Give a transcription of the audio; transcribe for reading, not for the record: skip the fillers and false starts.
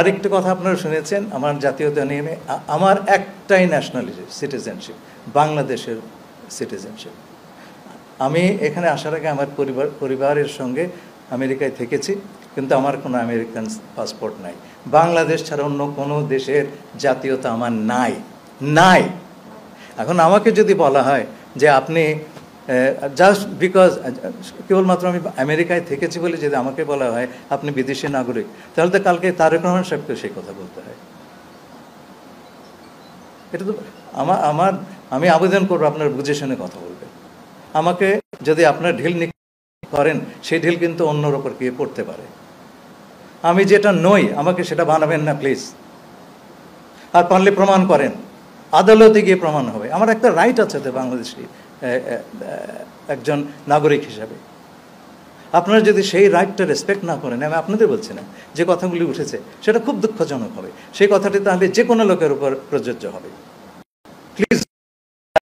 আরেকটা কথা আপনারা শুনেছেন আমার জাতীয়তা নিয়ে, আমার একটাই ন্যাশনালিটি সিটিজেনশিপ, বাংলাদেশের সিটিজেনশিপ। আমি এখানে আসার আগে আমার পরিবারের সঙ্গে আমেরিকায় থেকেছি, কিন্তু আমার কোনো আমেরিকান পাসপোর্ট নাই। বাংলাদেশ ছাড়া অন্য কোনো দেশের জাতীয়তা আমার নাই। এখন আমাকে যদি বলা হয় যে আপনি জাস্ট বিকজ কেবলমাত্র আমি আমেরিকায় থেকেছি বলে যদি আমাকে বলা হয় আপনি বিদেশি নাগরিক, তাহলে তো কালকে তারেক রহমান সাহেবকে সেই কথা বলতে হয়। এটা তো আমি আবেদন করবো আপনার বুঝে শুনে কথা বলবেন। আমাকে যদি আপনার ঢিল করেন, সেই ঢিল কিন্তু অন্যর ওপর গিয়ে পড়তে পারে। আমি যেটা নই আমাকে সেটা বানাবেন না প্লিজ। আর পারলে প্রমাণ করেন, আদালতে গিয়ে প্রমাণ হবে। আমার একটা রাইট আছে তো বাংলাদেশি একজন নাগরিক হিসাবে। আপনারা যদি সেই রাইটটা রেসপেক্ট না করেন, আমি আপনাদের বলছি না, যে কথাগুলি উঠেছে সেটা খুব দুঃখজনক হবে। সেই কথাটি তাহলে যে কোনো লোকের উপর প্রযোজ্য হবে। প্লিজ